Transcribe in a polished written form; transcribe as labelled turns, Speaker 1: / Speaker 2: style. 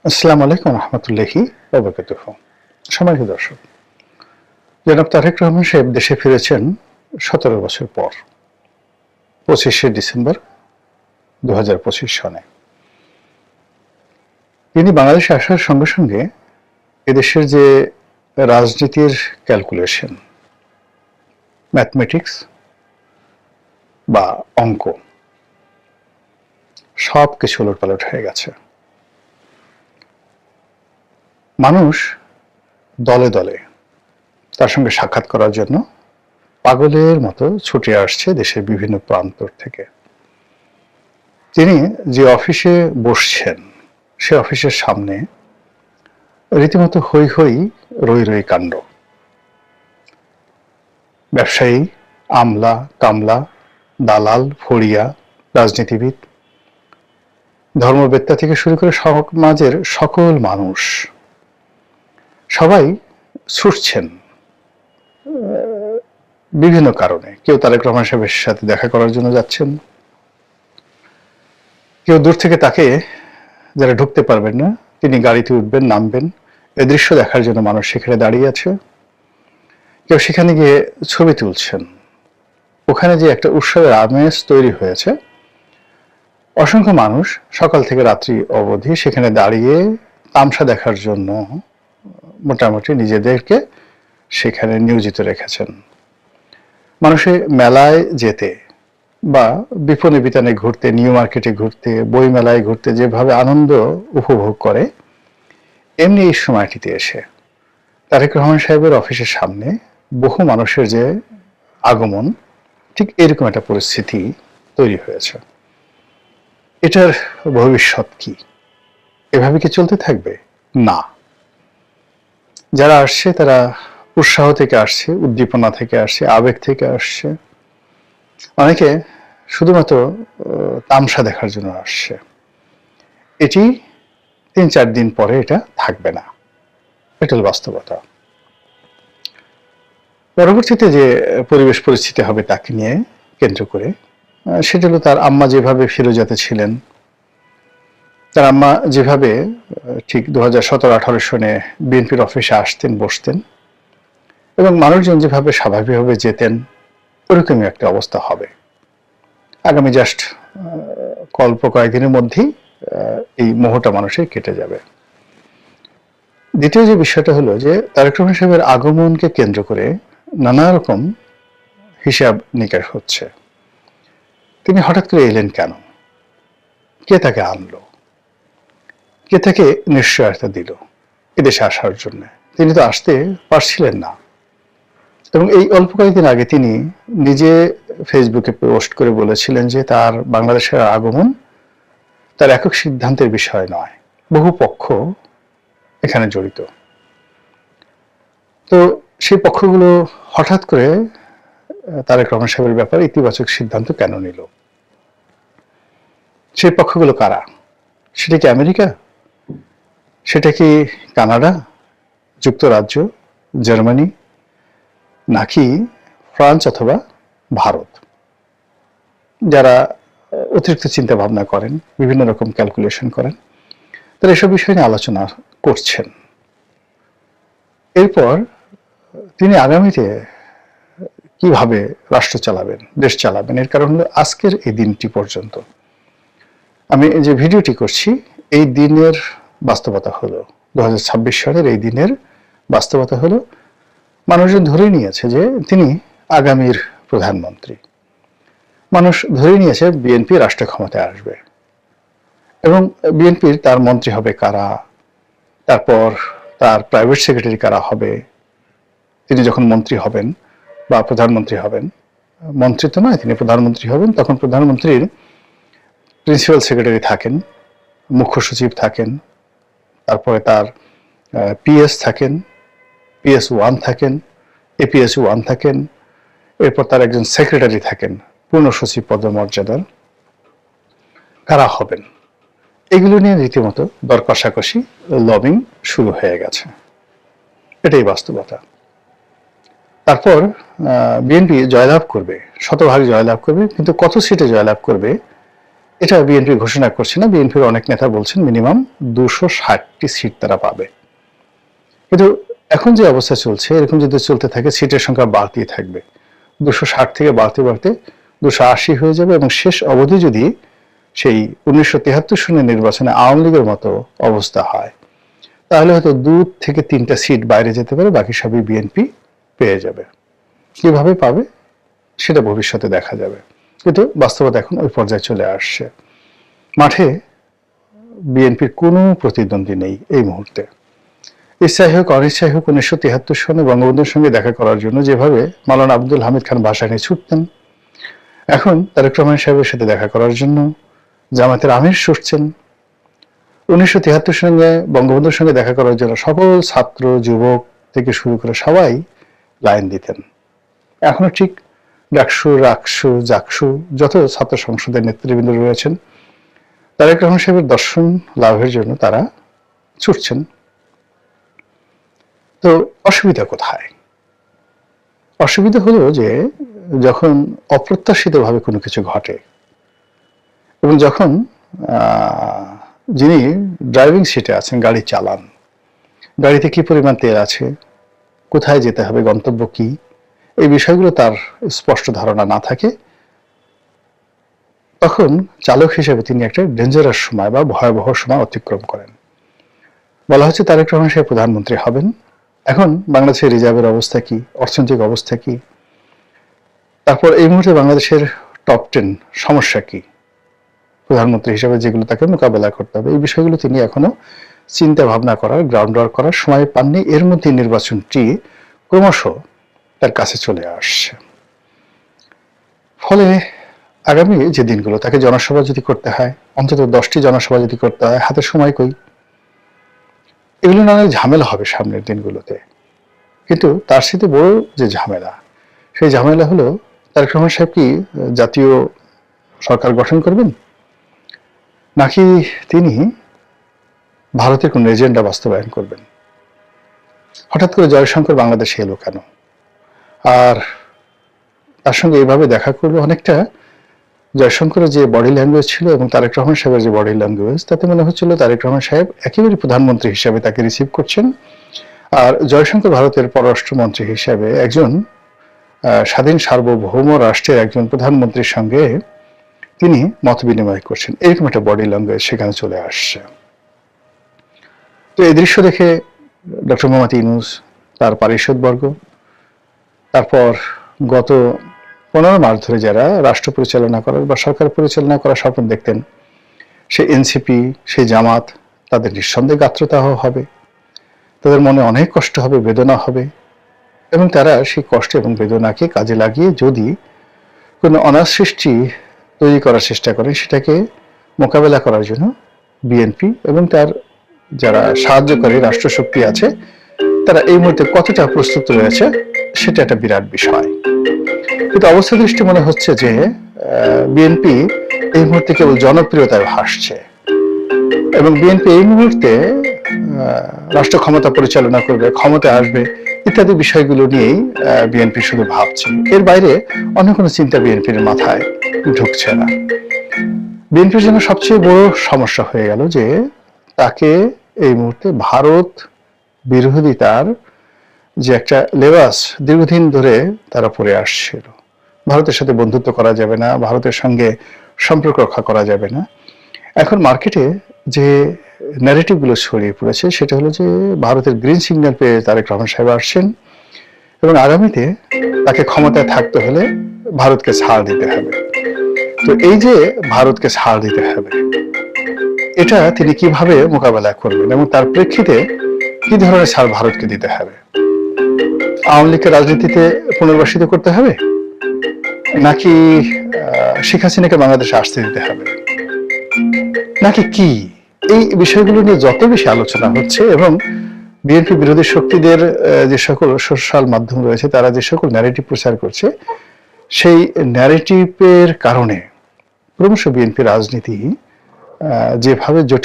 Speaker 1: আসসালামু আলাইকুম রহমতুল্লাহি ওয়া বারাকাতুহু। সম্মানিত দর্শক, জনাব তারেক রহমান সাহেব দেশে ফিরেছেন 17 বছর পর 25শে ডিসেম্বর 2025 সনে। তিনি বাংলাদেশে আসার সঙ্গে সঙ্গে এদেশের যে রাজনীতির ক্যালকুলেশন, ম্যাথমেটিক্স বা অঙ্ক সব কিছু ওলটপালট হয়ে গেছে। মানুষ দলে দলে তার সঙ্গে সাক্ষাৎ করার জন্য পাগলের মতো ছুটে আসছে দেশের বিভিন্ন প্রান্ত থেকে। তিনি যে অফিসে বসছেন সে অফিসের সামনে রীতিমতো হৈ হৈ রই রই কাণ্ড। ব্যবসায়ী, আমলা, কামলা, দালাল, ফড়িয়া, রাজনীতিবিদ, ধর্মবেত্তা থেকে শুরু করে সমাজের সকল মানুষ সবাই ছুটছেন বিভিন্ন কারণে। কেউ তারেক রহমান সাহেবের সাথে দেখা করার জন্য যাচ্ছেন, কেউ দূর থেকে তাকে, যারা ঢুকতে পারবেন না তিনি গাড়িতে উঠবেন, নামবেন, এই দৃশ্য দেখার জন্য মানুষ সেখানে দাঁড়িয়ে আছে। কেউ সেখানে গিয়ে ছবি তুলছেন। ওখানে যে একটা উৎসবের আমেজ তৈরি হয়েছে, অসংখ্য মানুষ সকাল থেকে রাত্রি অবধি সেখানে দাঁড়িয়ে তামসা দেখার জন্য মোটামুটি নিজেদেরকে সেখানে নিয়োজিত রেখেছেন। মানুষের মেলায় যেতে বা বিপণী বিতানে ঘুরতে, নিউ মার্কেটে ঘুরতে, বই মেলায় ঘুরতে যেভাবে আনন্দ উপভোগ করে, এমনি এই সময়টিতে এসে তারেক রহমান সাহেবের অফিসের সামনে বহু মানুষের যে আগমন, ঠিক এরকম একটা পরিস্থিতি তৈরি হয়েছে। এটার ভবিষ্যৎ কি? এভাবে কি চলতে থাকবে? না। যারা আসছে তারা উৎসাহ থেকে আসছে, উদ্দীপনা থেকে আসছে, আবেগ থেকে আসছে। অনেকে শুধুমাত্র তামসা দেখার জন্য আসছে। এটি 3-4 দিন পরে এটা থাকবে না, এটা হল বাস্তবতা। পরবর্তীতে যে পরিবেশ পরিস্থিতি হবে তাকে নিয়ে কেন্দ্র করে, সেটা হলো তার আম্মা যেভাবে ফিরোজাতে ছিলেন, তার আম্মা যেভাবে ঠিক 2017-18 সনে বিএনপির অফিসে আসতেন, বসতেন এবং মানুষজন যেভাবে স্বাভাবিকভাবে যেতেন, ওরকমই একটা অবস্থা হবে। আগামী জাস্ট অল্প কয়েকদিনের মধ্যেই এই মোহটা মানুষের কেটে যাবে। দ্বিতীয় যে বিষয়টা হলো যে তারেক রহমান সাহেবের আগমনকে কেন্দ্র করে নানা রকম হিসাব নিকাশ হচ্ছে। তিনি হঠাৎ করে এলেন কেন? কে তাকে আনলো? কে তাকে নিশ্চয়তা দিল এদেশে আসার জন্য? তিনি তো আসতে পারছিলেন না। এবং এই অল্প কয়েকদিন আগে তিনি নিজে ফেসবুকে পোস্ট করে বলেছিলেন যে তার বাংলাদেশের আগমন তার একক সিদ্ধান্তের বিষয় নয়, বহু পক্ষ এখানে জড়িত। তো সেই পক্ষগুলো হঠাৎ করে তারেক রহমান সাহেবের ব্যাপারে ইতিবাচক সিদ্ধান্ত কেন নিল? সেই পক্ষগুলো কারা? সেটা কি আমেরিকা? সেটা কি কানাডা, যুক্তরাজ্য, জার্মানি, নাকি ফ্রান্স অথবা ভারত? যারা অতিরিক্ত চিন্তা ভাবনা করেন, বিভিন্ন রকম ক্যালকুলেশন করেন, তারা এসব বিষয় নিয়ে আলোচনা করছেন। এরপর তিনি আগামীতে কিভাবে রাষ্ট্র চালাবেন, দেশ চালাবেন, এর কারণ হলো আজকের এই দিনটি পর্যন্ত আমি যে ভিডিওটি করছি, এই দিনের বাস্তবতা হলো 2026 সালের এই দিনের বাস্তবতা হলো মানুষজন ধরে নিয়েছে যে তিনি আগামীর প্রধানমন্ত্রী। মানুষ ধরে নিয়েছে বিএনপি রাষ্ট্র ক্ষমতায় আসবে এবং বিএনপির তার মন্ত্রী হবে কারা, তারপর তার প্রাইভেট সেক্রেটারি কারা হবে, তিনি যখন মন্ত্রী হবেন বা প্রধানমন্ত্রী হবেন, মন্ত্রী তো নয়, তিনি প্রধানমন্ত্রী হবেন, তখন প্রধানমন্ত্রীর প্রিন্সিপাল সেক্রেটারি থাকেন, মুখ্য সচিব থাকেন, তারপরে তার পিএস থাকেন, PS1 থাকেন, APS1 থাকেন, এরপর তার একজন সেক্রেটারি থাকেন পূর্ণ সচিব পদমর্যাদার। কারা হবেন এগুলো নিয়ে রীতিমতো দর কষাকষি, লবিং শুরু হয়ে গেছে। এটাই বাস্তবতা। তারপর বিএনপি জয়লাভ করবে, শতভাগ জয়লাভ করবে, কিন্তু কত সিটে জয়লাভ করবে এটা বিএনপি ঘোষণা করছে না, বিএনপির অনেক নেতা বলছেন মিনিমাম 260টি সিট তারা পাবে। কিন্তু এখন যে অবস্থা চলছে, এরকম যদি চলতে থাকে সিটের সংখ্যা বাড়তেই থাকবে, 260 থেকে বাড়তে বাড়তে 280 হয়ে যাবে, এবং শেষ অবধি যদি সেই 1973 সনের নির্বাচনে আওয়ামী লীগের মতো অবস্থা হয়, তাহলে হয়তো 2 থেকে 3টা সিট বাইরে যেতে পারে, বাকি সবই বিএনপি পেয়ে যাবে। কিভাবে পাবে সেটা ভবিষ্যতে দেখা যাবে, কিন্তু বাস্তবতা এখন ওই পর্যায়ে চলে আসছে। মাঠে বিএনপির কোনো প্রতিদ্বন্দ্বী নেই এই মুহূর্তে। ইচ্ছাই হোক অনিচ্ছাই হোক 1973 সনে বঙ্গবন্ধুর সঙ্গে দেখা করার জন্য যেভাবে মাওলানা আব্দুল হামিদ খান ভাসানী ছুটতেন, এখন তারেক রহমান সাহেবের সাথে দেখা করার জন্য জামায়াতের আমির ছুটছেন। 1973 সঙ্গে বঙ্গবন্ধুর সঙ্গে দেখা করার জন্য সকল ছাত্র যুবক থেকে শুরু করে সবাই লাইন দিতেন। এখনো ঠিক ডাকসু, রাকসু, জাকসু যত ছাত্র সংসদের নেতৃবৃন্দ রয়েছেন, তারেক রহমান সাহেবের দর্শন লাভের জন্য তারা ছুটছেন। তো অসুবিধা কোথায়? অসুবিধা হলো যে যখন অপ্রত্যাশিতভাবে কোনো কিছু ঘটে, এবং যখন যিনি ড্রাইভিং সিটে আছেন, গাড়ি চালান, গাড়িতে কি পরিমাণ তেল আছে, কোথায় যেতে হবে, গন্তব্য কি, এই বিষয়গুলো তার স্পষ্ট ধারণা না থাকে, তখন চালক হিসেবে তিনি একটা ডেঞ্জারাস সময় বা ভয়াবহ সময় অতিক্রম করেন। বলা হচ্ছে তারেক রহমান সাহেব প্রধানমন্ত্রী হবেন। এখন বাংলাদেশের রিজার্ভের অবস্থা কি, অর্থনৈতিক অবস্থা কি, তারপর এই মুহূর্তে বাংলাদেশের টপ 10 সমস্যা কি, প্রধানমন্ত্রী হিসেবে যেগুলো তাকে মোকাবেলা করতে হবে, এই বিষয়গুলো তিনি এখনো চিন্তা ভাবনা করার, গ্রাউন্ড ওয়ার্ক করার সময় পাননি। এর মধ্যে নির্বাচনটি ক্রমশ তার কাছে চলে আসছে। ফলে আগামী যে দিনগুলো, তাকে জনসভা যদি করতে হয়, অন্তত 10টি জনসভা যদি করতে হয়, হাতে সময় কই? এগুলো না অনেক ঝামেলা হবে সামনের দিনগুলোতে। কিন্তু তার সাথে বড় যে ঝামেলা, সেই ঝামেলা হলো তারেক রহমান সাহেব কি জাতীয় সরকার গঠন করবেন, নাকি তিনি ভারতের কোন এজেন্ডা বাস্তবায়ন করবেন? হঠাৎ করে জয়শঙ্কর বাংলাদেশে এলো কেন? আর তার সঙ্গে এইভাবে দেখা করলো, অনেকটা জয়শঙ্করের যে বডি ল্যাঙ্গুয়েজ ছিল এবং তারেক রহমান সাহেবের যে বডি ল্যাঙ্গুয়েজ, তাতে মনে হচ্ছিল তারেক রহমান সাহেব একেবারে প্রধানমন্ত্রী হিসেবে তাকে রিসিভ করছেন, আর জয়শঙ্কর ভারতের পররাষ্ট্রমন্ত্রী হিসেবে একজন স্বাধীন সার্বভৌম রাষ্ট্রের একজন প্রধানমন্ত্রীর সঙ্গে তিনি মত বিনিময় করছেন। এরকম একটা বডি ল্যাঙ্গুয়েজ সেখানে চলে আসছে। তো এই দৃশ্য দেখে ডক্টর মোহাম্মদ ইউনূস, তার পারিষদবর্গ, তারপর গত 15 মাস ধরে যারা রাষ্ট্র পরিচালনা করার বা সরকার পরিচালনা করার স্বপ্ন দেখতেন, সে এনসিপি, সেই জামাত, তাদের নিঃসন্দেহে গাত্রদাহ হবে, তাদের মনে অনেক কষ্ট হবে, বেদনা হবে, এবং তারা সেই কষ্ট এবং বেদনাকে কাজে লাগিয়ে যদি কোনো অনার সৃষ্টি তৈরি করার চেষ্টা করে, সেটাকে মোকাবেলা করার জন্য বিএনপি এবং তার যারা সাহায্যকারী রাষ্ট্রশক্তি আছে, তারা এই মুহূর্তে কতটা প্রস্তুত রয়েছে সেটা একটা বিরাট বিষয়। কিন্তু অবস্থা দৃষ্টি মনে হচ্ছে যে বিএনপি এই মুহূর্তে কেবল জনপ্রিয়তায় ভাসছে, এবং বিএনপি এই মুহূর্তে রাষ্ট্র ক্ষমতা পরিচালনা করবে, ক্ষমতায় আসবে, ইত্যাদি বিষয়গুলো নিয়েই বিএনপি শুধু ভাবছে। এর বাইরে অন্য কোনো চিন্তা বিএনপির মাথায় ঢুকছে না। বিএনপির জন্য সবচেয়ে বড় সমস্যা হয়ে গেল যে তাকে এই মুহূর্তে ভারত বিরোধিতার যে একটা লেবাস দীর্ঘদিন ধরে তারা পরে আসছিল। ভারতের সাথে বন্ধুত্ব করা যাবে না, ভারতের সঙ্গে সম্পর্ক রক্ষা করা যাবে না। এখন মার্কেটে যে ন্যারেটিভ গুলো ছড়িয়ে পড়েছে সেটা হলো যে ভারতের গ্রিন সিগন্যাল পেয়ে তারেক রহমান সাহেব আসছেন, এবং আগামীতে তাকে ক্ষমতায় থাকতে হলে ভারতকে ছাড় দিতে হবে। তো এই যে ভারতকে ছাড় দিতে হবে, এটা তিনি কিভাবে মোকাবেলা করবেন এবং তার প্রেক্ষিতে কি ধরনের ছাড় ভারতকে দিতে হবে? আওয়ামী লীগকে রাজনীতিতে পুনর্বাসিত করতে হবে, নাকি শেখ হাসিনাকে বাংলাদেশে আসতে দিতে হবে, নাকি কি? এই বিষয়গুলো নিয়ে যত বেশি আলোচনা হচ্ছে, এবং বিএনপি বিরোধী শক্তিদের যে সকল সোশ্যাল মাধ্যম রয়েছে, তারা যে সকল ন্যারেটিভ প্রচার করছে, সেই ন্যারেটিভের কারণে ক্রমশ বিএনপি রাজনীতি যেভাবে জটিল